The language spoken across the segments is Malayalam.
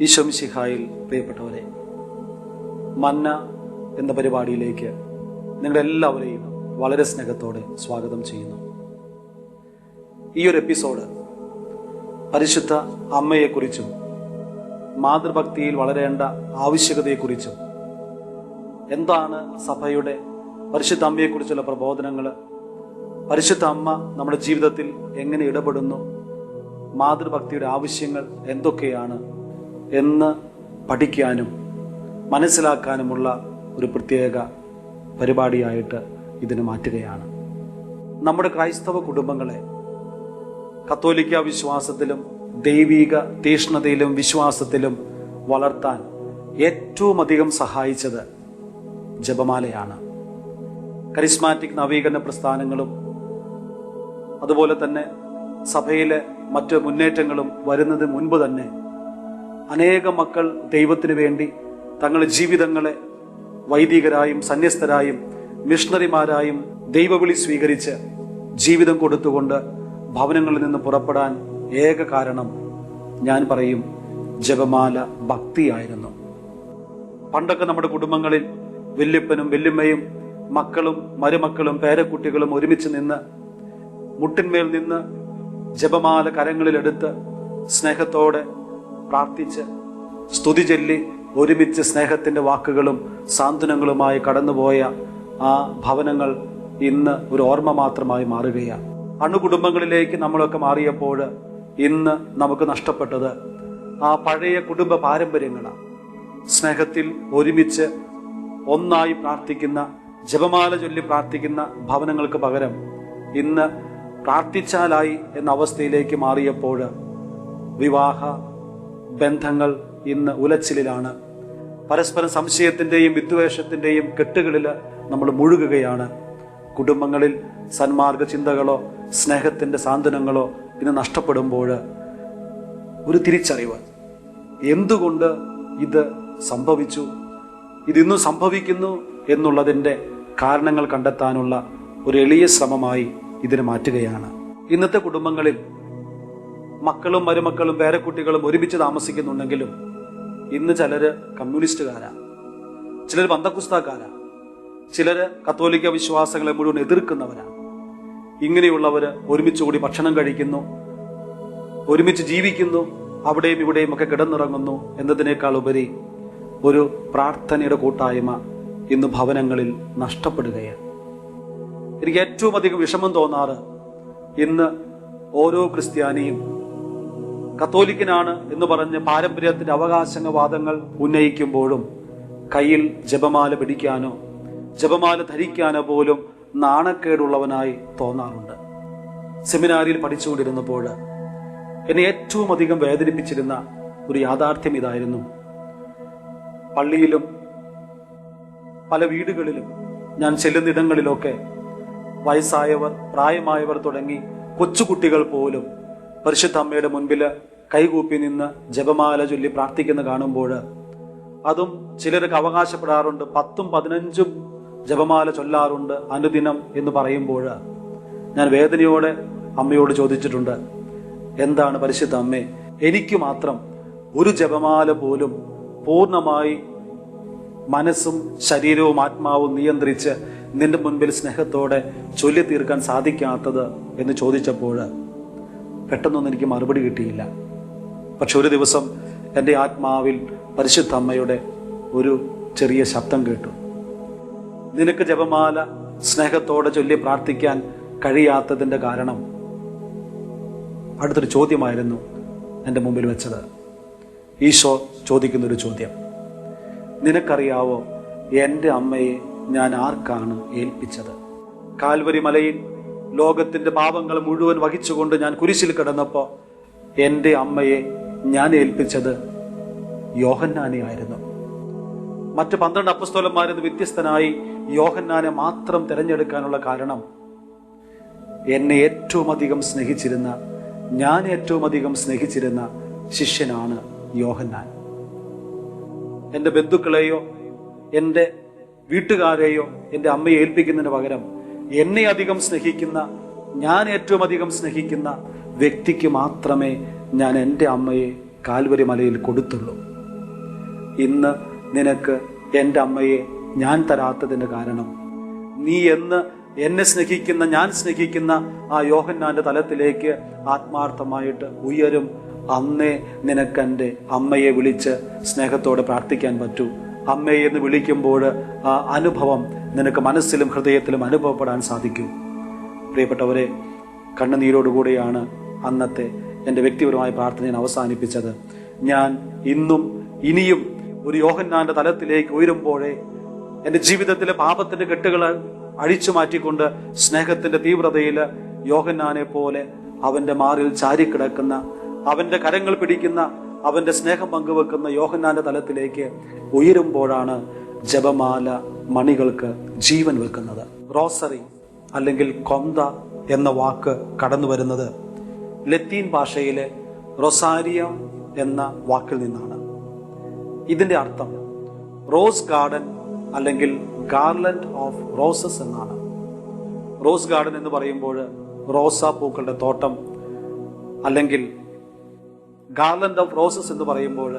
ഈശോ മിശിഹായിൽ പ്രിയപ്പെട്ടവരെ, മന്ന എന്ന പരിപാടിയിലേക്ക് നിങ്ങളെല്ലാവരെയും വളരെ സ്നേഹത്തോടെ സ്വാഗതം ചെയ്യുന്നു. ഈ ഒരു എപ്പിസോഡ് പരിശുദ്ധ അമ്മയെക്കുറിച്ചും മാതൃഭക്തിയിൽ വളരേണ്ട ആവശ്യകതയെക്കുറിച്ചും, എന്താണ് സഭയുടെ പരിശുദ്ധ അമ്മയെക്കുറിച്ചുള്ള പ്രബോധനങ്ങൾ, പരിശുദ്ധ അമ്മ നമ്മുടെ ജീവിതത്തിൽ എങ്ങനെ ഇടപെടുന്നു, മാതൃഭക്തിയുടെ ആവശ്യങ്ങൾ എന്തൊക്കെയാണ് എന്ന് പഠിക്കാനും മനസ്സിലാക്കാനുമുള്ള ഒരു പ്രത്യേക പരിപാടിയായിട്ട് ഇതിനെ മാറ്റുകയാണ്. നമ്മുടെ ക്രൈസ്തവ കുടുംബങ്ങളെ കത്തോലിക്ക വിശ്വാസത്തിലും ദൈവിക തീഷ്ണതയിലും വിശ്വാസത്തിലും വളർത്താൻ ഏറ്റവും അധികം സഹായിച്ചത് ജപമാലയാണ്. കരിസ്മാറ്റിക് നവീകരണ പ്രസ്ഥാനങ്ങളും അതുപോലെ തന്നെ സഭയിലെ മറ്റ് മുന്നേറ്റങ്ങളും വരുന്നതിന് മുൻപ് തന്നെ അനേകം മക്കൾ ദൈവത്തിനു വേണ്ടി തങ്ങളുടെ ജീവിതങ്ങളെ വൈദികരായും സന്യസ്തരായും മിഷണറിമാരായും ദൈവവിളി സ്വീകരിച്ച് ജീവിതം കൊടുത്തുകൊണ്ട് ഭവനങ്ങളിൽ നിന്ന് പുറപ്പെടാൻ ഏക കാരണം, ഞാൻ പറയും, ജപമാല ഭക്തിയായിരുന്നു. പണ്ടൊക്കെ നമ്മുടെ കുടുംബങ്ങളിൽ വല്യപ്പനും വല്യമ്മയും മക്കളും മരുമക്കളും പേരക്കുട്ടികളും ഒരുമിച്ച് നിന്ന് മുട്ടിന്മേൽ നിന്ന് ജപമാല കരങ്ങളിലെടുത്ത് സ്നേഹത്തോടെ പ്രാർത്ഥിച്ച് സ്തുതി ചൊല്ലി ഒരുമിച്ച് സ്നേഹത്തിന്റെ വാക്കുകളും സാന്ത്വനങ്ങളുമായി കടന്നുപോയ ആ ഭവനങ്ങൾ ഇന്ന് ഒരു ഓർമ്മ മാത്രമായി മാറുകയാണ്. അണുകുടുംബങ്ങളിലേക്ക് നമ്മളൊക്കെ മാറിയപ്പോൾ ഇന്ന് നമുക്ക് നഷ്ടപ്പെട്ടത് ആ പഴയ കുടുംബ പാരമ്പര്യങ്ങളാണ്. സ്നേഹത്തിൽ ഒരുമിച്ച് ഒന്നായി പ്രാർത്ഥിക്കുന്ന, ജപമാല ചൊല്ലി പ്രാർത്ഥിക്കുന്ന ഭവനങ്ങൾക്ക് പകരം ഇന്ന് പ്രാർത്ഥിച്ചാലായി എന്ന അവസ്ഥയിലേക്ക് മാറിയപ്പോൾ വിവാഹ ബന്ധങ്ങൾ ഇന്ന് ഉലച്ചിലാണ്. പരസ്പരം സംശയത്തിന്റെയും വിദ്വേഷത്തിന്റെയും കെട്ടുകളിൽ നമ്മൾ മുഴുകുകയാണ്. കുടുംബങ്ങളിൽ സന്മാർഗ ചിന്തകളോ സ്നേഹത്തിന്റെ സാന്ത്വനങ്ങളോ ഇന്ന് നഷ്ടപ്പെടുമ്പോൾ ഒരു തിരിച്ചറിവ്, എന്തുകൊണ്ട് ഇത് സംഭവിച്ചു, ഇതിന്നും സംഭവിക്കുന്നു എന്നുള്ളതിൻ്റെ കാരണങ്ങൾ കണ്ടെത്താനുള്ള ഒരു എളിയ ശ്രമമായി ഇതിനെ മാറ്റുകയാണ്. ഇന്നത്തെ കുടുംബങ്ങളിൽ മക്കളും മരുമക്കളും പേരക്കുട്ടികളും ഒരുമിച്ച് താമസിക്കുന്നുണ്ടെങ്കിലും ഇന്ന് ചിലര് കമ്മ്യൂണിസ്റ്റുകാരാ, ചിലർ പന്തക്കുസ്താക്കാരാ, ചിലര് കത്തോലിക്ക വിശ്വാസങ്ങളെ മുഴുവൻ എതിർക്കുന്നവരാ. ഇങ്ങനെയുള്ളവര് ഒരുമിച്ച് കൂടി ഭക്ഷണം കഴിക്കുന്നു, ഒരുമിച്ച് ജീവിക്കുന്നു, അവിടെയും ഇവിടെയും ഒക്കെ കിടന്നിറങ്ങുന്നു എന്നതിനേക്കാൾ ഉപരി ഒരു പ്രാർത്ഥനയുടെ കൂട്ടായ്മ ഇന്ന് ഭവനങ്ങളിൽ നഷ്ടപ്പെടുകയാണ്. എനിക്ക് ഏറ്റവും അധികം വിഷമം തോന്നാറ്, ഇന്ന് ഓരോ ക്രിസ്ത്യാനിയും കത്തോലിക്കനാണ് എന്ന് പറഞ്ഞ് പാരമ്പര്യത്തിന്റെ അവകാശവാദങ്ങൾ ഉന്നയിക്കുമ്പോഴും കയ്യിൽ ജപമാല പിടിക്കാനോ ജപമാല ധരിക്കാനോ പോലും നാണക്കേടുള്ളവനായി തോന്നാറുണ്ട്. സെമിനാരിയിൽ പഠിച്ചുകൊണ്ടിരുന്നപ്പോൾ എന്നെ ഏറ്റവും അധികം വേദനിപ്പിച്ചിരുന്ന ഒരു യാഥാർത്ഥ്യം ഇതായിരുന്നു. പള്ളിയിലും പല വീടുകളിലും ഞാൻ ചെല്ലുന്നിടങ്ങളിലൊക്കെ വയസ്സായവർ, പ്രായമായവർ തുടങ്ങി കൊച്ചുകുട്ടികൾ പോലും പരിശുദ്ധ അമ്മയുടെ മുൻപിൽ കൈകൂപ്പി നിന്ന് ജപമാല ചൊല്ലി പ്രാർത്ഥിക്കുന്ന കാണുമ്പോൾ, അതും ചിലർക്ക് അവകാശപ്പെടാറുണ്ട്, 10ഉം 15ഉം ജപമാല ചൊല്ലാറുണ്ട് അനുദിനം എന്ന് പറയുമ്പോൾ ഞാൻ വേദനയോടെ അമ്മയോട് ചോദിച്ചിട്ടുണ്ട്, എന്താണ് പരിശുദ്ധ അമ്മേ, എനിക്ക് മാത്രം ഒരു ജപമാല പോലും പൂർണ്ണമായി മനസ്സും ശരീരവും ആത്മാവും നിയന്ത്രിച്ച് നിന്റെ മുൻപിൽ സ്നേഹത്തോടെ ചൊല്ലി തീർക്കാൻ സാധിക്കാത്തത് എന്ന് ചോദിച്ചപ്പോൾ പെട്ടെന്നൊന്നും എനിക്ക് മറുപടി കിട്ടിയില്ല. പക്ഷെ ഒരു ദിവസം എൻ്റെ ആത്മാവിൽ പരിശുദ്ധ അമ്മയുടെ ഒരു ചെറിയ ശബ്ദം കേട്ടു. നിനക്ക് ജപമാല സ്നേഹത്തോടെ ചൊല്ലി പ്രാർത്ഥിക്കാൻ കഴിയാത്തതിൻ്റെ കാരണം, അടുത്തൊരു ചോദ്യമായിരുന്നു എൻ്റെ മുമ്പിൽ വെച്ചത്. ഈശോ ചോദിക്കുന്നൊരു ചോദ്യം, നിനക്കറിയാവോ എൻ്റെ അമ്മയെ ഞാൻ ആർക്കാണ് ഏൽപ്പിച്ചത്? കാൽവരി മലയിൽ ലോകത്തിന്റെ പാപങ്ങൾ മുഴുവൻ വഹിച്ചുകൊണ്ട് ഞാൻ കുരിശിൽ കിടന്നപ്പോൾ എൻ്റെ അമ്മയെ ഞാൻ ഏൽപ്പിച്ചത് യോഹന്നാനെ ആയിരുന്നു. മറ്റ് 12 അപ്പസ്തോലന്മാരിൽ നിന്ന് വ്യത്യസ്തനായി യോഹന്നാനെ മാത്രം തിരഞ്ഞെടുക്കാനുള്ള കാരണം, എന്നെ ഏറ്റവും അധികം സ്നേഹിച്ചിരുന്ന, ഞാൻ ഏറ്റവും അധികം സ്നേഹിച്ചിരുന്ന ശിഷ്യനാണ് യോഹന്നാൻ. എൻ്റെ ബന്ധുക്കളെയോ എൻ്റെ വീട്ടുകാരെയോ എൻ്റെ അമ്മയെ ഏൽപ്പിക്കുന്നതിന് പകരം എന്നെ അധികം സ്നേഹിക്കുന്ന, ഞാൻ ഏറ്റവും അധികം സ്നേഹിക്കുന്ന വ്യക്തിക്ക് മാത്രമേ ഞാൻ എൻ്റെ അമ്മയെ കാൽവരി മലയിൽ കൊടുത്തുള്ളൂ. ഇന്ന് നിനക്ക് എൻ്റെ അമ്മയെ ഞാൻ തരാത്തതിന് കാരണം നീ എന്ന് എന്നെ സ്നേഹിക്കുന്ന, ഞാൻ സ്നേഹിക്കുന്ന ആ യോഹന്നാന്റെ തലത്തിലേക്ക് ആത്മാർത്ഥമായിട്ട് ഉയരും. അന്നേ നിനക്ക് എൻ്റെ അമ്മയെ വിളിച്ച് സ്നേഹത്തോടെ പ്രാർത്ഥിക്കാൻ പറ്റൂ. അമ്മയെ എന്ന് വിളിക്കുമ്പോൾ ആ അനുഭവം നിനക്ക് മനസ്സിലും ഹൃദയത്തിലും അനുഭവപ്പെടാൻ സാധിക്കും. പ്രിയപ്പെട്ടവരെ, കണ്ണുനീരോടുകൂടിയാണ് അന്നത്തെ എൻ്റെ വ്യക്തിപരമായ പ്രാർത്ഥന ഞാൻ അവസാനിപ്പിച്ചത്. ഞാൻ ഇന്നും ഇനിയും ഒരു യോഹന്നാന്റെ തലത്തിലേക്ക് ഉയരുമ്പോഴേ എൻ്റെ ജീവിതത്തിലെ പാപത്തിന്റെ കെട്ടുകൾ അഴിച്ചു മാറ്റിക്കൊണ്ട് സ്നേഹത്തിന്റെ തീവ്രതയിൽ യോഹന്നാനെ പോലെ അവന്റെ മാറിൽ ചാരിക്കിടക്കുന്ന, അവന്റെ കരങ്ങൾ പിടിക്കുന്ന, അവന്റെ സ്നേഹം പങ്കുവെക്കുന്ന യോഹന്നാന്റെ തലത്തിലേക്ക് ഉയരുമ്പോഴാണ് ജപമാല മണികൾക്ക് ജീവൻ വെക്കുന്നത്. റോസറി അല്ലെങ്കിൽ കൊന്ത എന്ന വാക്ക് കടന്നു വരുന്നത് ലത്തീൻ ഭാഷയിലെ റൊസാരിയം എന്ന വാക്കിൽ നിന്നാണ്. ഇതിന്റെ അർത്ഥം റോസ് ഗാർഡൻ അല്ലെങ്കിൽ ഗാർലൻഡ് ഓഫ് റോസസ് എന്നാണ്. റോസ് ഗാർഡൻ എന്ന് പറയുമ്പോൾ റോസാ പൂക്കളുടെ തോട്ടം, അല്ലെങ്കിൽ ഗാർലൻഡ് ഓഫ് റോസസ് എന്ന് പറയുമ്പോൾ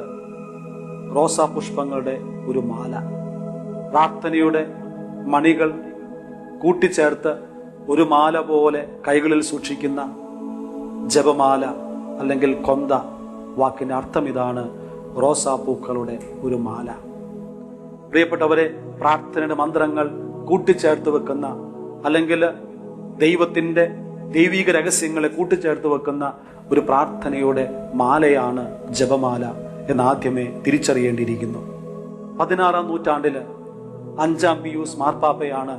റോസാ പുഷ്പങ്ങളുടെ ഒരു മാല. പ്രാർത്ഥനയുടെ മണികൾ കൂട്ടിച്ചേർത്ത് ഒരു മാല പോലെ കൈകളിൽ സൂക്ഷിക്കുന്ന ജപമാല അല്ലെങ്കിൽ കൊന്ത വാക്കിന്റെ അർത്ഥം ഇതാണ്, റോസാ പൂക്കളുടെ ഒരു മാല. പ്രിയപ്പെട്ടവരെ, പ്രാർത്ഥനയുടെ മന്ത്രങ്ങൾ കൂട്ടിച്ചേർത്ത് വെക്കുന്ന, അല്ലെങ്കിൽ ദൈവത്തിന്റെ ദൈവിക രഹസ്യങ്ങളെ കൂട്ടിച്ചേർത്ത് വെക്കുന്ന ഒരു പ്രാർത്ഥനയുടെ മാലയാണ് ജപമാല എന്നാദ്യമേ തിരിച്ചറിയേണ്ടിയിരിക്കുന്നു. 16-ാം നൂറ്റാണ്ടില് 5-ാം പിയൂസ് മാർപ്പാപ്പയാണ്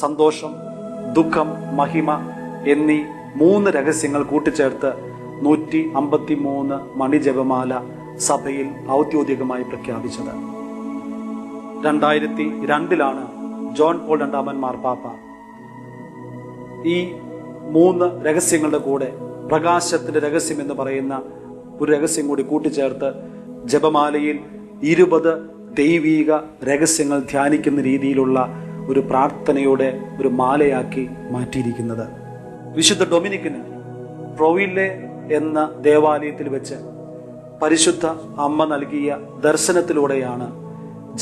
സന്തോഷം, ദുഃഖം, മഹിമ എന്നീ 3 രഹസ്യങ്ങൾ കൂട്ടിച്ചേർത്ത് 153 മണിജപമാല സഭയിൽ ഔദ്യോഗികമായി പ്രഖ്യാപിച്ചത്. 2002 ജോൺ പോൾ 2 മാർപ്പാപ്പ ഈ 3 രഹസ്യങ്ങളുടെ കൂടെ പ്രകാശത്തിന്റെ രഹസ്യം എന്ന് പറയുന്ന ഒരു രഹസ്യം കൂടി കൂട്ടിച്ചേർത്ത് ജപമാലയിൽ 20 ദൈവീക രഹസ്യങ്ങൾ ധ്യാനിക്കുന്ന രീതിയിലുള്ള ഒരു പ്രാർത്ഥനയുടെ ഒരു മാലയാക്കി മാറ്റിയിരിക്കുന്നത്. വിശുദ്ധ ഡൊമിനിക്കിന് ട്രോവില്ലെ എന്ന ദേവാലയത്തിൽ വെച്ച് പരിശുദ്ധ അമ്മ നൽകിയ ദർശനത്തിലൂടെയാണ്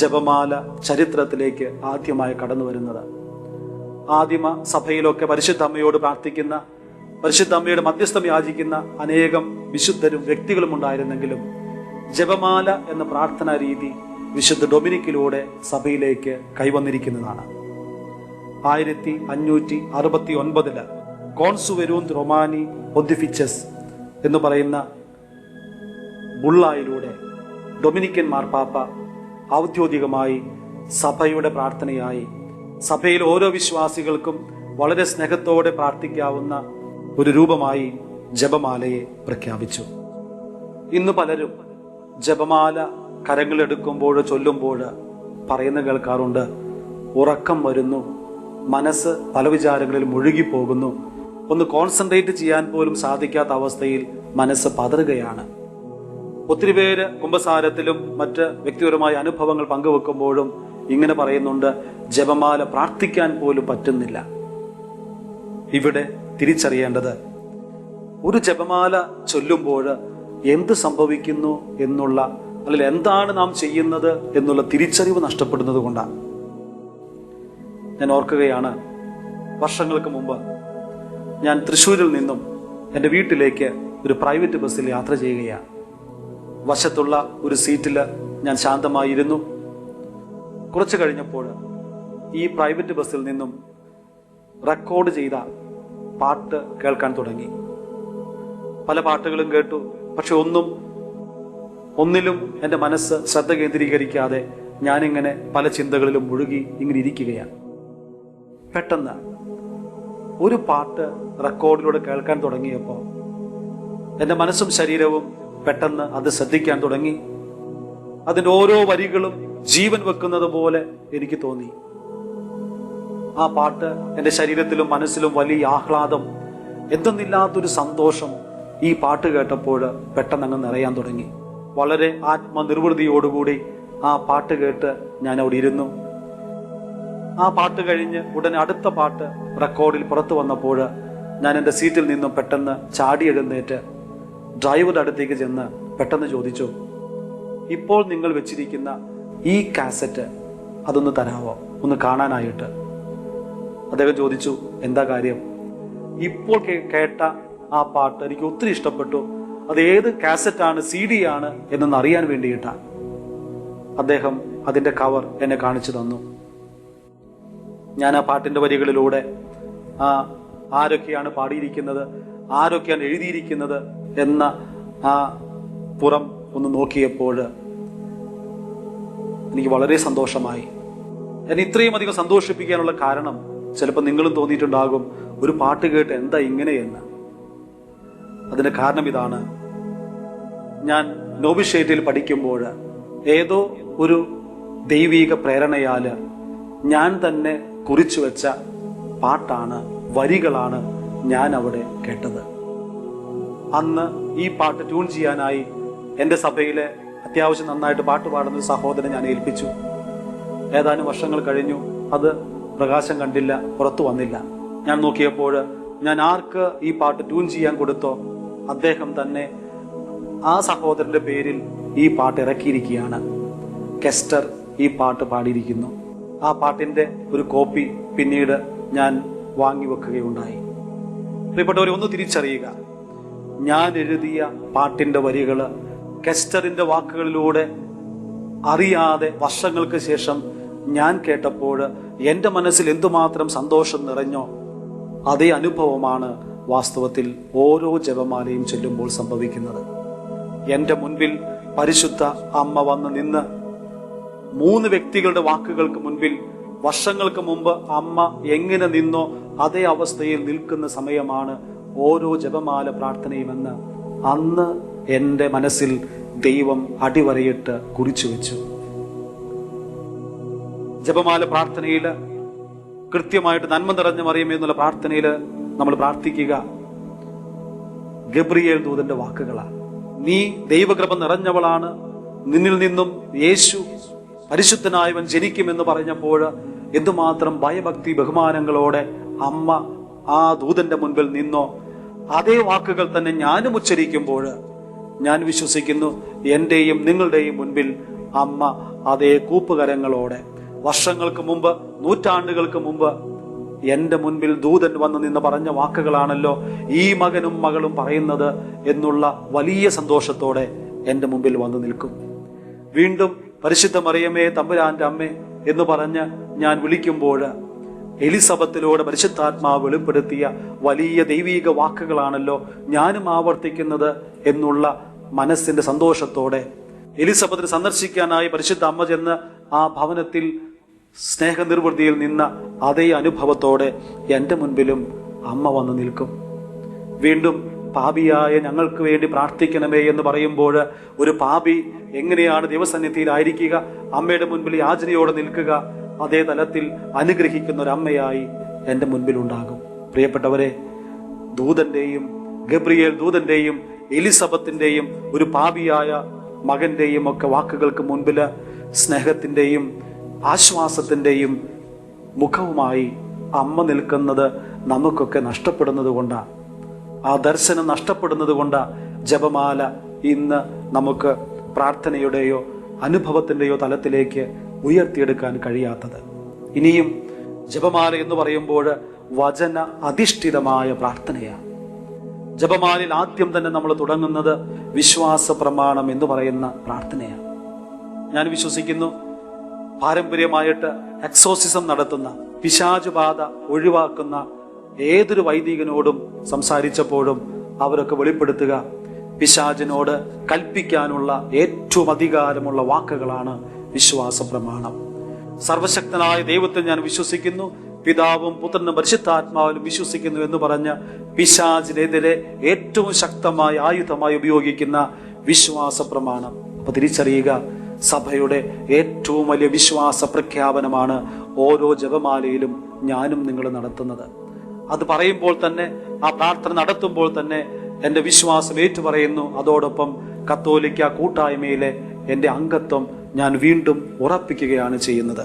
ജപമാല ചരിത്രത്തിലേക്ക് ആദ്യമായി കടന്നു വരുന്നത്. ആദിമ സഭയിലൊക്കെ പരിശുദ്ധ അമ്മയോട് പ്രാർത്ഥിക്കുന്ന, പരിശുദ്ധ അമ്മയുടെ മധ്യസ്ഥം യാചിക്കുന്ന അനേകം വിശുദ്ധരും വ്യക്തികളും ഉണ്ടായിരുന്നെങ്കിലും ജപമാല എന്ന പ്രാർത്ഥനാ രീതി വിശുദ്ധ ഡൊമിനിക്കിലൂടെ സഭയിലേക്ക് കൈവന്നിരിക്കുന്നതാണ്. 1569 കോൺസുവെരൂന്ത് റൊമാനി പൊന്തിഫിച്ചസ് എന്ന് പറയുന്ന ബുള്ളായിലൂടെ ഡൊമിനിക്കൻ മാർപ്പാപ്പ ഔദ്യോഗികമായി സഭയുടെ പ്രാർത്ഥനയായി സഭയിൽ ഓരോ വിശ്വാസികൾക്കും വളരെ സ്നേഹത്തോടെ പ്രാർത്ഥിക്കാവുന്ന ഒരു രൂപമായി ജപമാലയെ പ്രഖ്യാപിച്ചു. ഇന്ന് പലരും ജപമാല കരങ്ങളെടുക്കുമ്പോൾ ചൊല്ലുമ്പോൾ പറയുന്ന കേൾക്കാറുണ്ട്, ഉറക്കം വരുന്നു, മനസ്സ് പല വിചാരങ്ങളിൽ മുഴുകിപ്പോകുന്നു, ഒന്ന് കോൺസെൻട്രേറ്റ് ചെയ്യാൻ പോലും സാധിക്കാത്ത അവസ്ഥയിൽ മനസ്സ് പതറുകയാണ്. ഒത്തിരി പേര് കുമ്പസാരത്തിലും മറ്റ് വ്യക്തിപരമായ അനുഭവങ്ങൾ പങ്കുവെക്കുമ്പോഴും ഇങ്ങനെ പറയുന്നുണ്ട്, ജപമാല പ്രാർത്ഥിക്കാൻ പോലും പറ്റുന്നില്ല. ഇവിടെ തിരിച്ചറിയേണ്ടത്, ഒരു ജപമാല ചൊല്ലുമ്പോൾ എന്ത് സംഭവിക്കുന്നു എന്നുള്ള, അല്ലെങ്കിൽ എന്താണ് നാം ചെയ്യുന്നത് എന്നുള്ള തിരിച്ചറിവ് നഷ്ടപ്പെടുന്നത് കൊണ്ടാണ്. ഞാൻ ഓർക്കുകയാണ്, വർഷങ്ങൾക്ക് മുമ്പ് ഞാൻ തൃശ്ശൂരിൽ നിന്നും എൻ്റെ വീട്ടിലേക്ക് ഒരു പ്രൈവറ്റ് ബസ്സിൽ യാത്ര ചെയ്യുകയാണ്. വശത്തുള്ള ഒരു സീറ്റിൽ ഞാൻ ശാന്തമായിരുന്നു. കുറച്ചു കഴിഞ്ഞപ്പോൾ ഈ പ്രൈവറ്റ് ബസ്സിൽ നിന്നും റെക്കോർഡ് ചെയ്ത പാട്ട് കേൾക്കാൻ തുടങ്ങി. പല പാട്ടുകളും കേട്ടു. പക്ഷെ ഒന്നിലും എൻ്റെ മനസ്സ് ശ്രദ്ധ കേന്ദ്രീകരിക്കാതെ ഞാനിങ്ങനെ പല ചിന്തകളിലും മുഴുകി ഇങ്ങനെ ഇരിക്കുകയാണ്. പെട്ടെന്ന് ഒരു പാട്ട് റെക്കോർഡിലൂടെ കേൾക്കാൻ തുടങ്ങിയപ്പോൾ എൻ്റെ മനസ്സും ശരീരവും പെട്ടെന്ന് അത് ശ്രദ്ധിക്കാൻ തുടങ്ങി. അതിൻ്റെ ഓരോ വരികളും ജീവൻ വെക്കുന്നത് പോലെ എനിക്ക് തോന്നി. ആ പാട്ട് എൻ്റെ ശരീരത്തിലും മനസ്സിലും വലിയ ആഹ്ലാദം, എന്തെന്നില്ലാത്തൊരു സന്തോഷം ഈ പാട്ട് കേട്ടപ്പോൾ പെട്ടെന്ന് അങ്ങ് നിറയാൻ തുടങ്ങി. വളരെ ആത്മനിർവൃതിയോടുകൂടി ആ പാട്ട് കേട്ട് ഞാൻ അവിടെ ഇരുന്നു. ആ പാട്ട് കഴിഞ്ഞ് ഉടനെ അടുത്ത പാട്ട് റെക്കോർഡിൽ പുറത്തു വന്നപ്പോൾ ഞാൻ എൻ്റെ സീറ്റിൽ നിന്നും പെട്ടെന്ന് ചാടി എഴുന്നേറ്റ് ഡ്രൈവറുടെ അടുത്തേക്ക് ചെന്ന് പെട്ടെന്ന് ചോദിച്ചു, ഇപ്പോൾ നിങ്ങൾ വെച്ചിരിക്കുന്ന ഈ കാസറ്റ് അതൊന്ന് തരാമോ, ഒന്ന് കാണാനായിട്ട്. അദ്ദേഹം ചോദിച്ചു, എന്താ കാര്യം? ഇപ്പോൾ കേട്ട ആ പാട്ട് എനിക്ക് ഒത്തിരി ഇഷ്ടപ്പെട്ടു, അത് ഏത് കാസറ്റാണ്, CD ആണ് എന്നൊന്ന് അറിയാൻ വേണ്ടിയിട്ടാണ്. അദ്ദേഹം അതിൻ്റെ കവർ എന്നെ കാണിച്ചു തന്നു. ഞാൻ ആ പാട്ടിൻ്റെ വരികളിലൂടെ ആരൊക്കെയാണ് പാടിയിരിക്കുന്നത്, ആരൊക്കെയാണ് എഴുതിയിരിക്കുന്നത് എന്ന ആ പുറം ഒന്ന് നോക്കിയപ്പോൾ എനിക്ക് വളരെ സന്തോഷമായി. എന്നെ ഇത്രയും അധികം സന്തോഷിപ്പിക്കാനുള്ള കാരണം ചിലപ്പോൾ നിങ്ങളും തോന്നിയിട്ടുണ്ടാകും, ഒരു പാട്ട് കേട്ട് എന്താ ഇങ്ങനെയെന്ന്. അതിന് കാരണം ഇതാണ്. ഞാൻ നോവിഷേറ്റിൽ പഠിക്കുമ്പോൾ ഏതോ ഒരു ദൈവീക പ്രേരണയാല് ഞാൻ തന്നെ കുറിച്ചു വെച്ച പാട്ടാണ്, വരികളാണ് ഞാൻ അവിടെ കേട്ടത്. അന്ന് ഈ പാട്ട് ട്യൂൺ ചെയ്യാനായി എൻ്റെ സഭയിലെ അത്യാവശ്യം നന്നായിട്ട് പാട്ട് പാടുന്ന ഒരു സഹോദരനെ ഞാൻ ഏൽപ്പിച്ചു. ഏതാനും വർഷങ്ങൾ കഴിഞ്ഞു, അത് പ്രകാശം കണ്ടില്ല, പുറത്തു വന്നില്ല. ഞാൻ നോക്കിയപ്പോൾ ഞാൻ ആർക്ക് ഈ പാട്ട് ട്യൂൺ ചെയ്യാൻ കൊടുത്തോ അദ്ദേഹം തന്നെ ആ സഹോദരന്റെ പേരിൽ ഈ പാട്ട് ഇറക്കിയിരിക്കുകയാണ്. കെസ്റ്റർ ഈ പാട്ട് പാടിയിരിക്കുന്നു. ആ പാട്ടിന്റെ ഒരു കോപ്പി പിന്നീട് ഞാൻ വാങ്ങി വെക്കുകയുണ്ടായി. പ്രിയപ്പെട്ടവരെ, ഒന്ന് തിരിച്ചറിയുക, ഞാൻ എഴുതിയ പാട്ടിന്റെ വരികള് കെസ്റ്ററിന്റെ വാക്കുകളിലൂടെ അറിയാതെ വർഷങ്ങൾക്ക് ശേഷം ഞാൻ കേട്ടപ്പോൾ എൻ്റെ മനസ്സിൽ എന്തുമാത്രം സന്തോഷം നിറഞ്ഞോ അതേ അനുഭവമാണ് വാസ്തവത്തിൽ ഓരോ ജപമാലയും ചൊല്ലുമ്പോൾ സംഭവിക്കുന്നത്. എൻ്റെ മുൻപിൽ പരിശുദ്ധ അമ്മ വന്ന് നിന്ന് 3 വ്യക്തികളുടെ വാക്കുകൾക്ക് മുൻപിൽ വർഷങ്ങൾക്ക് മുമ്പ് അമ്മ എങ്ങനെ നിന്നോ അതേ അവസ്ഥയിൽ നിൽക്കുന്ന സമയമാണ് ഓരോ ജപമാല പ്രാർത്ഥനയുമെന്ന് അന്ന് എൻ്റെ മനസ്സിൽ ദൈവം അടിവരയിട്ട് കുറിച്ചു വെച്ചു. ജപമാല പ്രാർത്ഥനയിൽ കൃത്യമായിട്ട് നന്മ നിറഞ്ഞ മറിയമേ എന്നുള്ള പ്രാർത്ഥനയിൽ നമ്മൾ പ്രാർത്ഥിക്കുക ഗബ്രിയേൽ ദൂതന്റെ വാക്കുകളാണ്. നീ ദൈവകൃപ നിറഞ്ഞവളാണ്, നിന്നിൽ നിന്നും യേശു പരിശുദ്ധനായവൻ ജനിക്കുമെന്ന് പറഞ്ഞപ്പോൾ എന്തുമാത്രം ഭയഭക്തി ബഹുമാനങ്ങളോടെ അമ്മ ആ ദൂതന്റെ മുൻപിൽ നിന്നോ അതേ വാക്കുകൾ തന്നെ ഞാനും ഉച്ചരിക്കുമ്പോൾ ഞാൻ വിശ്വസിക്കുന്നു എന്റെയും നിങ്ങളുടെയും മുൻപിൽ അമ്മ അതേ കൂപ്പുകരങ്ങളോടെ വർഷങ്ങൾക്ക് മുമ്പ്, നൂറ്റാണ്ടുകൾക്ക് മുമ്പ് എന്റെ മുൻപിൽ ദൂതൻ വന്ന് നിന്ന് പറഞ്ഞ വാക്കുകളാണല്ലോ ഈ മകനും മകളും പറയുന്നത് എന്നുള്ള വലിയ സന്തോഷത്തോടെ എന്റെ മുമ്പിൽ വന്നു നിൽക്കും. വീണ്ടും പരിശുദ്ധ മറിയമേ തമ്പുരാന്റെ അമ്മേ എന്ന് പറഞ്ഞ് ഞാൻ വിളിക്കുമ്പോൾ എലിസബത്തിലൂടെ പരിശുദ്ധാത്മാവ് വെളിപ്പെടുത്തിയ വലിയ ദൈവീക വാക്കുകളാണല്ലോ ഞാനും ആവർത്തിക്കുന്നത് എന്നുള്ള മനസ്സിന്റെ സന്തോഷത്തോടെ എലിസബത്തിനെ സന്ദർശിക്കാനായി പരിശുദ്ധ അമ്മ ചെന്ന് ആ ഭവനത്തിൽ സ്നേഹനിർവൃതിയിൽ നിന്ന അതേ അനുഭവത്തോടെ എൻ്റെ മുൻപിലും അമ്മ വന്നു നിൽക്കും. വീണ്ടും പാപിയായ ഞങ്ങൾക്ക് വേണ്ടി പ്രാർത്ഥിക്കണമേ എന്ന് പറയുമ്പോൾ ഒരു പാപി എങ്ങനെയാണ് ദൈവസന്നിധിയിലായിരിക്കുക, അമ്മയുടെ മുൻപിൽ യാചനയോടെ നിൽക്കുക, അതേ തലത്തിൽ അനുഗ്രഹിക്കുന്ന ഒരു അമ്മയായി എൻ്റെ മുൻപിൽ ഉണ്ടാകും. പ്രിയപ്പെട്ടവരെ, ദൂതന്റെയും ഗബ്രിയേൽ ദൂതന്റെയും എലിസബത്തിന്റെയും ഒരു പാപിയായ മകന്റെയും ഒക്കെ വാക്കുകൾക്ക് മുൻപിൽ സ്നേഹത്തിന്റെയും ആശ്വാസത്തിന്റെയും മുഖവുമായി അമ്മ നിൽക്കുന്നത് നമുക്കൊക്കെ നഷ്ടപ്പെടുന്നത് കൊണ്ടാണ്. ആ ദർശനം നഷ്ടപ്പെടുന്നത് കൊണ്ടാണ് ജപമാല ഇന്ന് നമുക്ക് പ്രാർത്ഥനയുടെയോ അനുഭവത്തിന്റെയോ തലത്തിലേക്ക് ഉയർത്തിയെടുക്കാൻ കഴിയാത്തത്. ഇനിയും ജപമാല എന്ന് പറയുമ്പോൾ വചന അധിഷ്ഠിതമായ പ്രാർത്ഥനയാണ്. ജപമാലയിൽ ആദ്യം തന്നെ നമ്മൾ തുടങ്ങുന്നത് വിശ്വാസ പ്രമാണം എന്ന് പറയുന്ന പ്രാർത്ഥനയാണ്. ഞാൻ വിശ്വസിക്കുന്നു പാരമ്പര്യമായിട്ട് എക്സോസിസം നടത്തുന്ന, പിശാചുബാധ ഒഴിവാക്കുന്ന ഏതൊരു വൈദികനോടും സംസാരിച്ചപ്പോഴും അവരൊക്കെ വെളിപ്പെടുത്തുക പിശാചിനോട് കൽപ്പിക്കാനുള്ള ഏറ്റവും അധികാരമുള്ള വാക്കുകളാണ് വിശ്വാസ പ്രമാണം. സർവശക്തനായ ദൈവത്തിൽ ഞാൻ വിശ്വസിക്കുന്നു, പിതാവും പുത്രനും പരിശുദ്ധാത്മാവിലും വിശ്വസിക്കുന്നു എന്ന് പറഞ്ഞ് പിശാചിനെതിരെ ഏറ്റവും ശക്തമായ ആയുധമായി ഉപയോഗിക്കുന്ന വിശ്വാസ പ്രമാണം. അപ്പൊ തിരിച്ചറിയുക, സഭയുടെ ഏറ്റവും വലിയ വിശ്വാസ പ്രഖ്യാപനമാണ് ഓരോ ജപമാലയിലും ഞാനും നിങ്ങൾ നടത്തുന്നത്. അത് പറയുമ്പോൾ തന്നെ, ആ പ്രാർത്ഥന നടത്തുമ്പോൾ തന്നെ എന്റെ വിശ്വാസം ഏറ്റുപറയുന്നു. അതോടൊപ്പം കത്തോലിക്ക കൂട്ടായ്മയിലെ എന്റെ അംഗത്വം ഞാൻ വീണ്ടും ഉറപ്പിക്കുകയാണ് ചെയ്യുന്നത്.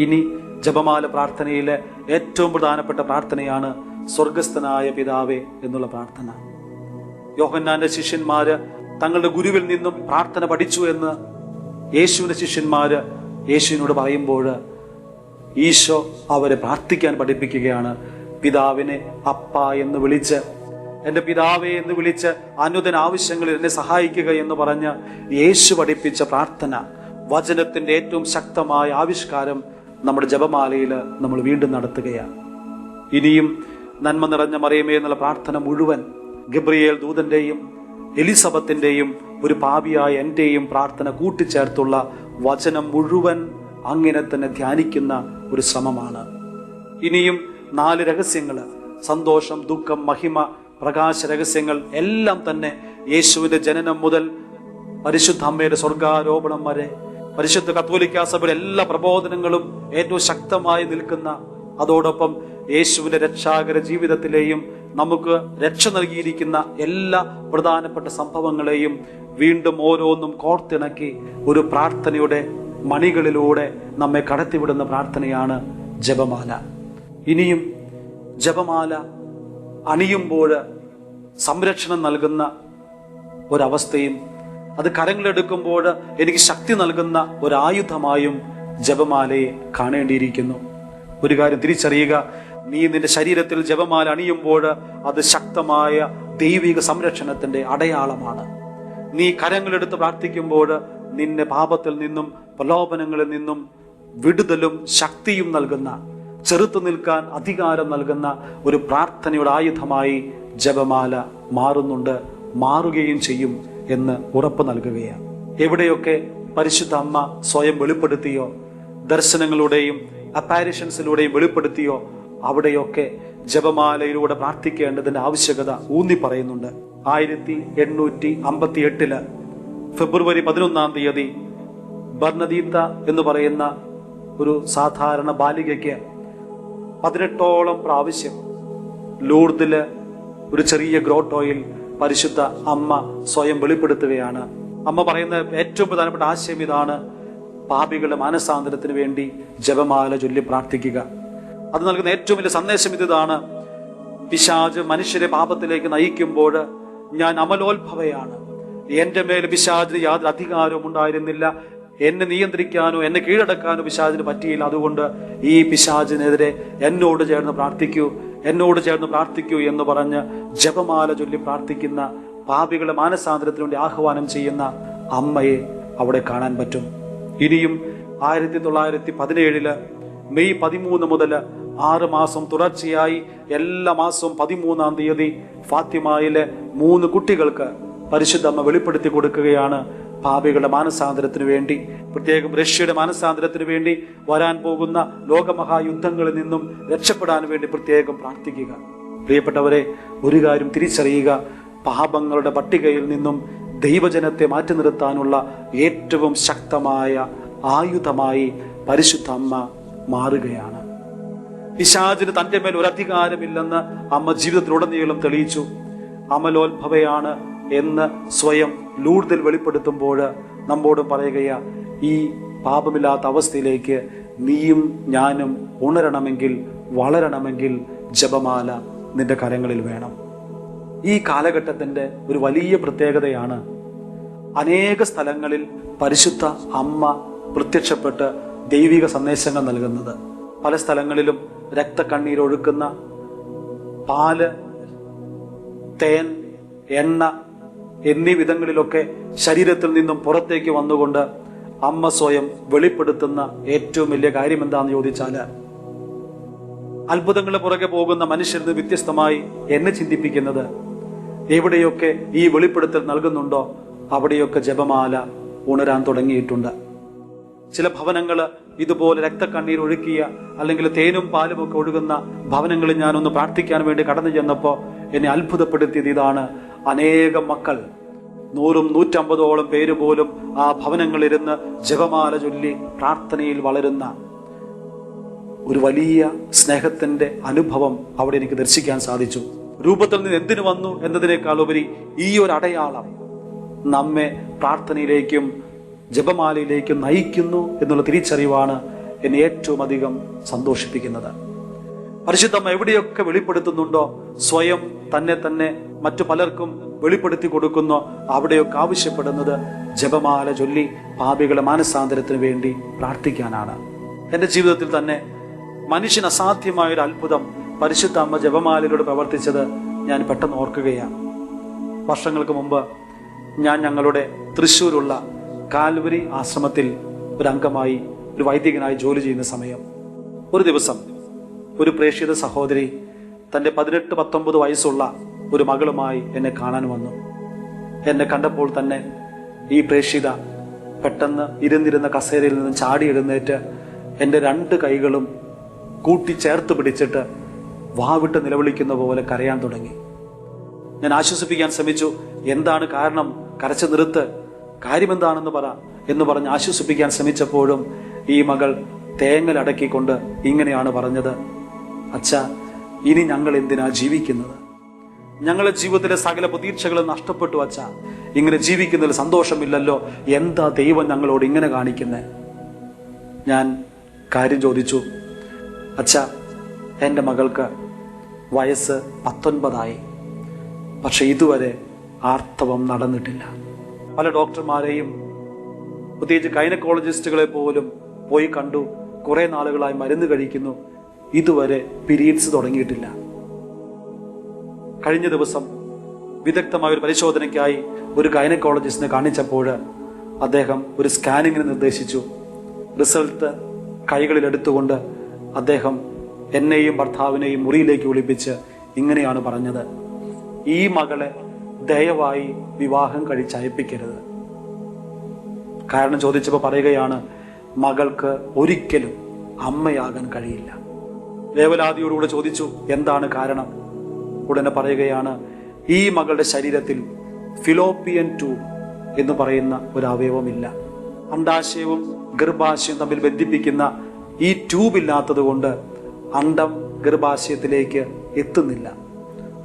ഇനി ജപമാല പ്രാർത്ഥനയിലെ ഏറ്റവും പ്രധാനപ്പെട്ട പ്രാർത്ഥനയാണ് സ്വർഗസ്ഥനായ പിതാവേ എന്നുള്ള പ്രാർത്ഥന. യോഹന്നാന്റെ ശിഷ്യന്മാര് തങ്ങളുടെ ഗുരുവിൽ നിന്നും പ്രാർത്ഥന പഠിച്ചു എന്ന് യേശുവിന്റെ ശിഷ്യന്മാര് യേശുവിനോട് പറയുമ്പോൾ ഈശോ അവരെ പ്രാർത്ഥിക്കാൻ പഠിപ്പിക്കുകയാണ്. പിതാവിനെ അപ്പ എന്ന് വിളിച്ച്, എൻ്റെ പിതാവേ എന്ന് വിളിച്ച് അനുദിന ആവശ്യങ്ങളിൽ എന്നെ സഹായിക്കുക എന്ന് പറഞ്ഞ് യേശു പഠിപ്പിച്ച പ്രാർത്ഥന, വചനത്തിന്റെ ഏറ്റവും ശക്തമായ ആവിഷ്കാരം നമ്മുടെ ജപമാലയിൽ നമ്മൾ വീണ്ടും നടത്തുകയാണ്. ഇനിയും നന്മ നിറഞ്ഞ മറിയമേ എന്നുള്ള പ്രാർത്ഥന മുഴുവൻ ഗബ്രിയേൽ ദൂതന്റെയും എലിസബത്തിന്റെയും ഒരു പാപിയായ എന്റെയും പ്രാർത്ഥന കൂട്ടിച്ചേർത്തുള്ള വചനം മുഴുവൻ അങ്ങനെ തന്നെ ധ്യാനിക്കുന്ന ഒരു ശ്രമമാണ്. ഇനിയും 4 രഹസ്യങ്ങൾ, സന്തോഷം, ദുഃഖം, മഹിമ, പ്രകാശ രഹസ്യങ്ങൾ എല്ലാം തന്നെ യേശുവിന്റെ ജനനം മുതൽ പരിശുദ്ധ അമ്മയുടെ സ്വർഗാരോപണം വരെ പരിശുദ്ധ കത്തോലിക്കാ സഭയുടെ എല്ലാ പ്രബോധനങ്ങളും ഏറ്റവും ശക്തമായി നിൽക്കുന്ന, അതോടൊപ്പം യേശുവിന്റെ രക്ഷാകര ജീവിതത്തിലെയും നമുക്ക് രക്ഷ നൽകിയിരിക്കുന്ന എല്ലാ പ്രധാനപ്പെട്ട സംഭവങ്ങളെയും വീണ്ടും ഓരോന്നും കോർത്തിണക്കി ഒരു പ്രാർത്ഥനയുടെ മണികളിലൂടെ നമ്മെ കടത്തിവിടുന്ന പ്രാർത്ഥനയാണ് ജപമാല. ഇനിയും ജപമാല അണിയുമ്പോൾ സംരക്ഷണം നൽകുന്ന ഒരവസ്ഥയും, അത് കരങ്ങളെടുക്കുമ്പോൾ എനിക്ക് ശക്തി നൽകുന്ന ഒരായുധമായും ജപമാലയെ കാണേണ്ടിയിരിക്കുന്നു. ഒരു കാര്യം തിരിച്ചറിയുക, നീ നിന്റെ ശരീരത്തിൽ ജപമാല അണിയുമ്പോൾ അത് ശക്തമായ ദൈവിക സംരക്ഷണത്തിന്റെ അടയാളമാണ്. നീ കരങ്ങളെടുത്ത് പ്രാർത്ഥിക്കുമ്പോൾ നിന്നെ പാപത്തിൽ നിന്നും പ്രലോഭനങ്ങളിൽ നിന്നും വിടുതലും ശക്തിയും നൽകുന്ന, ചെറുത്തു നിൽക്കാൻ അധികാരം നൽകുന്ന ഒരു പ്രാർത്ഥനയുടെ ആയുധമായി ജപമാല മാറുന്നുണ്ട്, മാറുകയും ചെയ്യും എന്ന് ഉറപ്പ് നൽകുകയാണ്. എവിടെയൊക്കെ പരിശുദ്ധ അമ്മ സ്വയം വെളിപ്പെടുത്തിയോ, ദർശനങ്ങളുടെയും അപ്പാരിഷൻസിലൂടെയും വെളിപ്പെടുത്തിയോ, അവിടെയൊക്കെ ജപമാലയിലൂടെ പ്രാർത്ഥിക്കേണ്ടതിന്റെ ആവശ്യകത ഊന്നി പറയുന്നുണ്ട്. 1858 ഫെബ്രുവരി 11 ബർണദീത്ത എന്ന് പറയുന്ന ഒരു സാധാരണ ബാലികയ്ക്ക് 18ഓളം പ്രാവശ്യം ലൂർദില് ഒരു ചെറിയ ഗ്രോട്ടോയിൽ പരിശുദ്ധ അമ്മ സ്വയം വെളിപ്പെടുത്തുകയാണ്. അമ്മ പറയുന്ന ഏറ്റവും പ്രധാനപ്പെട്ട ആശയം ഇതാണ്: പാപികളുടെ മാനസാന്തരത്തിന് വേണ്ടി ജപമാല ചൊല്ലി പ്രാർത്ഥിക്കുക. അത് നൽകുന്ന ഏറ്റവും വലിയ സന്ദേശം ഇതാണ്: പിശാച് മനുഷ്യരെ പാപത്തിലേക്ക് നയിക്കുമ്പോൾ ഞാൻ അമലോത്ഭവയാണ്, എന്റെ മേൽ പിശാചിന് യാതൊരു അധികാരവും ഉണ്ടായിരുന്നില്ല, എന്നെ നിയന്ത്രിക്കാനോ എന്നെ കീഴടക്കാനോ പിശാചിന് പറ്റിയില്ല. അതുകൊണ്ട് ഈ പിശാചിനെതിരെ എന്നോട് ചേർന്ന് പ്രാർത്ഥിക്കൂ എന്ന് പറഞ്ഞ് ജപമാല ചൊല്ലി പ്രാർത്ഥിക്കുന്ന, പാപികളുടെ മാനസാന്തരത്തിന് വേണ്ടി ആഹ്വാനം ചെയ്യുന്ന അമ്മയെ അവിടെ കാണാൻ പറ്റും. ഇനിയും 1917 മെയ് 13 മുതൽ 6 മാസം തുടർച്ചയായി എല്ലാ മാസവും 13 ഫാത്തിമയിലെ 3 കുട്ടികൾക്ക് പരിശുദ്ധ അമ്മ വെളിപ്പെടുത്തി കൊടുക്കുകയാണ്. പാപികളുടെ മാനസാന്തരത്തിന് വേണ്ടി, പ്രത്യേകം റഷ്യയുടെ മാനസാന്തരത്തിന് വേണ്ടി, വരാൻ പോകുന്ന ലോകമഹായുദ്ധങ്ങളിൽ നിന്നും രക്ഷപ്പെടാൻ വേണ്ടി പ്രത്യേകം പ്രാർത്ഥിക്കുക. പ്രിയപ്പെട്ടവരെ, ഒരു കാര്യം തിരിച്ചറിയുക: പാപങ്ങളുടെ പട്ടികയിൽ നിന്നും ദൈവജനത്തെ മാറ്റി നിർത്താനുള്ള ഏറ്റവും ശക്തമായ ആയുധമായി പരിശുദ്ധ അമ്മ മാറുകയാണ്. പിശാചിന് തന്റെ മേൽ ഒരു അധികാരമില്ലെന്ന് അമ്മ ജീവിതത്തിലുടനീളം തെളിയിച്ചു. അമലോത്ഭവയാണ് എന്ന് സ്വയം ലൂർദിൽ വെളിപ്പെടുത്തുമ്പോൾ നമ്മോട് പറയുകയാ, ഈ പാപമില്ലാത്ത അവസ്ഥയിലേക്ക് നീയും ഞാനും ഉണരണമെങ്കിൽ, വളരണമെങ്കിൽ ജപമാല നിന്റെ കരങ്ങളിൽ വേണം. ഈ കാലഘട്ടത്തിന്റെ ഒരു വലിയ പ്രത്യേകതയാണ് അനേക സ്ഥലങ്ങളിൽ പരിശുദ്ധ അമ്മ പ്രത്യക്ഷപ്പെട്ട് ദൈവിക സന്ദേശങ്ങൾ നൽകുന്നത്. പല സ്ഥലങ്ങളിലും രക്തക്കണ്ണീരൊഴുക്കുന്ന, പാല്, തേൻ, എണ്ണ എന്നീ വിധങ്ങളിലൊക്കെ ശരീരത്തിൽ നിന്നും പുറത്തേക്ക് വന്നുകൊണ്ട് അമ്മ സ്വയം വെളിപ്പെടുത്തുന്ന ഏറ്റവും വലിയ കാര്യം എന്താണെന്ന് ചോദിച്ചാല്, അത്ഭുതങ്ങളുടെ പുറകെ പോകുന്ന മനുഷ്യരിൽ വ്യത്യസ്തമായി എന്നെ ചിന്തിപ്പിക്കുന്നത്, എവിടെയൊക്കെ ഈ വെളിപ്പെടുത്തൽ നൽകുന്നുണ്ടോ അവിടെയൊക്കെ ജപമാല ഉണരാൻ തുടങ്ങിയിട്ടുണ്ട്. ചില ഭവനങ്ങൾ ഇതുപോലെ രക്തക്കണ്ണീർ ഒഴുക്കിയ, അല്ലെങ്കിൽ തേനും പാലും ഒക്കെ ഒഴുകുന്ന ഭവനങ്ങളിൽ ഞാനൊന്ന് പ്രാർത്ഥിക്കാൻ വേണ്ടി കടന്നു ചെന്നപ്പോൾ എന്നെ അത്ഭുതപ്പെടുത്തിയത് ഇതാണ്: അനേകം മക്കൾ, 100-150ഓളം പേര് പോലും ആ ഭവനങ്ങളിലിരുന്ന് ജപമാല ചൊല്ലി പ്രാർത്ഥനയിൽ വളരുന്ന ഒരു വലിയ സ്നേഹത്തിന്റെ അനുഭവം അവിടെ എനിക്ക് ദർശിക്കാൻ സാധിച്ചു. രൂപത്തിൽ നിന്ന് എന്തിനു വന്നു എന്നതിനേക്കാൾ ഉപരി ഈ ഒരു അടയാളം നമ്മെ പ്രാർത്ഥനയിലേക്കും ജപമാലയിലേക്കും നയിക്കുന്നു എന്നുള്ള തിരിച്ചറിവാണ് എന്നെ ഏറ്റവും അധികം സന്തോഷിപ്പിക്കുന്നത്. പരിശുദ്ധമ്മ എവിടെയൊക്കെ വെളിപ്പെടുത്തുന്നുണ്ടോ, സ്വയം തന്നെ മറ്റു പലർക്കും വെളിപ്പെടുത്തി കൊടുക്കുന്നോ, അവിടെയൊക്കെ ആവശ്യപ്പെടുന്നത് ജപമാല ചൊല്ലി പാപികളെ മാനസാന്തരത്തിന് വേണ്ടി പ്രാർത്ഥിക്കാനാണ്. എന്റെ ജീവിതത്തിൽ തന്നെ മനുഷ്യന് അസാധ്യമായൊരു അത്ഭുതം പരിശുദ്ധ അമ്മ ജപമാലയിലൂടെ പ്രവർത്തിച്ചത് ഞാൻ പെട്ടെന്ന് ഓർക്കുകയാണ്. വർഷങ്ങൾക്ക് മുമ്പ് ഞാൻ ഞങ്ങളുടെ തൃശ്ശൂരുള്ള കാൽവരി ആശ്രമത്തിൽ ഒരു അംഗമായി, ഒരു വൈദികനായി ജോലി ചെയ്യുന്ന സമയം ഒരു ദിവസം ഒരു പ്രേക്ഷിത സഹോദരി തൻ്റെ 18-19 വയസ്സുള്ള ഒരു മകളുമായി എന്നെ കാണാൻ വന്നു. എന്നെ കണ്ടപ്പോൾ തന്നെ ഈ പ്രേക്ഷിത പെട്ടെന്ന് ഇരുന്നിരുന്ന കസേരയിൽ നിന്ന് ചാടി എഴുന്നേറ്റ് എൻ്റെ 2 കൈകളും കൂട്ടിച്ചേർത്ത് പിടിച്ചിട്ട് വാവിട്ട് നിലവിളിക്കുന്ന പോലെ കരയാൻ തുടങ്ങി. ഞാൻ ആശ്വസിപ്പിക്കാൻ ശ്രമിച്ചു. എന്താണ് കാരണം? കരച്ചു നിർത്ത്, കാര്യമെന്താണെന്ന് പറ എന്ന് പറഞ്ഞ് ആശ്വസിപ്പിക്കാൻ ശ്രമിച്ചപ്പോഴും ഈ മകൾ തേങ്ങലടക്കിക്കൊണ്ട് ഇങ്ങനെയാണ് പറഞ്ഞത്: അച്ഛാ, ഇനി ഞങ്ങൾ എന്തിനാ ജീവിക്കുന്നത്? ഞങ്ങളുടെ ജീവിതത്തിലെ സകല പ്രതീക്ഷകളും നഷ്ടപ്പെട്ടു അച്ഛാ. ഇങ്ങനെ ജീവിക്കുന്നതിൽ സന്തോഷമില്ലല്ലോ. എന്താ ദൈവം ഞങ്ങളോട് ഇങ്ങനെ കാണിക്കുന്നേ? ഞാൻ കാര്യം ചോദിച്ചു. അച്ഛാ, എൻ്റെ മകൾക്ക് വയസ്സ് 19 പക്ഷെ ഇതുവരെ ആർത്തവം നടന്നിട്ടില്ല. പല ഡോക്ടർമാരെയും പ്രത്യേകിച്ച് ഗൈനക്കോളജിസ്റ്റുകളെ പോലും പോയി കണ്ടു. കുറെ നാളുകളായി മരുന്ന് കഴിക്കുന്നു. ഇതുവരെ പീരീഡ്സ് തുടങ്ങിയിട്ടില്ല. കഴിഞ്ഞ ദിവസം വിദഗ്ധമായ ഒരു പരിശോധനയ്ക്കായി ഒരു ഗൈനക്കോളജിസ്റ്റിനെ കാണിച്ചപ്പോൾ അദ്ദേഹം ഒരു സ്കാനിങ്ങിന് നിർദ്ദേശിച്ചു. റിസൾട്ട് കൈകളിൽ എടുത്തുകൊണ്ട് അദ്ദേഹം എന്നെയും ഭർത്താവിനെയും മുറിയിലേക്ക് വിളിപ്പിച്ച് ഇങ്ങനെയാണ് പറഞ്ഞത്: ഈ മകളെ ദയവായി വിവാഹം കഴിച്ചയപ്പിക്കരുത്. കാരണം ചോദിച്ചപ്പോൾ പറയുകയാണ്, മകൾക്ക് ഒരിക്കലും അമ്മയാകാൻ കഴിയില്ല. വേവലാതിയോടുകൂടെ ചോദിച്ചു, എന്താണ് കാരണം? ഉടനെ പറയുകയാണ്, ഈ മകളുടെ ശരീരത്തിൽ ഫിലോപ്പിയൻ ട്യൂബ് എന്ന് പറയുന്ന ഒരു അവയവമില്ല. അണ്ഡാശയവും ഗർഭാശയവും തമ്മിൽ ബന്ധിപ്പിക്കുന്ന ഈ ട്യൂബ് ഇല്ലാത്തത് കൊണ്ട് അണ്ഡം ഗർഭാശയത്തിലേക്ക് എത്തുന്നില്ല.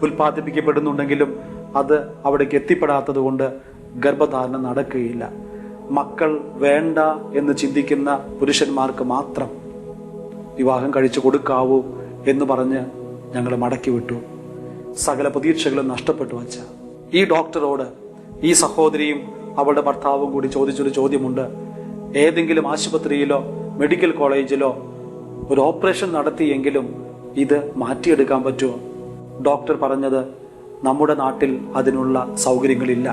ഉൽപ്പാദിപ്പിക്കപ്പെടുന്നുണ്ടെങ്കിലും അത് അവിടേക്ക് എത്തിപ്പെടാത്തത് കൊണ്ട് ഗർഭധാരണം നടക്കുകയില്ല. മക്കൾ വേണ്ട എന്ന് ചിന്തിക്കുന്ന പുരുഷന്മാർക്ക് മാത്രം വിവാഹം കഴിച്ചു കൊടുക്കാവൂ എന്ന് പറഞ്ഞ് ഞങ്ങൾ മടക്കി വിട്ടു. സകല പ്രതീക്ഷകളും നഷ്ടപ്പെട്ടു വച്ച ഈ ഡോക്ടറോട് ഈ സഹോദരിയും അവളുടെ ഭർത്താവും കൂടി ചോദിച്ചൊരു ചോദ്യമുണ്ട്: ഏതെങ്കിലും ആശുപത്രിയിലോ മെഡിക്കൽ കോളേജിലോ ഒരു ഓപ്പറേഷൻ നടത്തിയെങ്കിലും ഇത് മാറ്റിയെടുക്കാൻ പറ്റുമോ? ഡോക്ടർ പറഞ്ഞത്, നമ്മുടെ നാട്ടിൽ അതിനുള്ള സൗകര്യങ്ങളില്ല,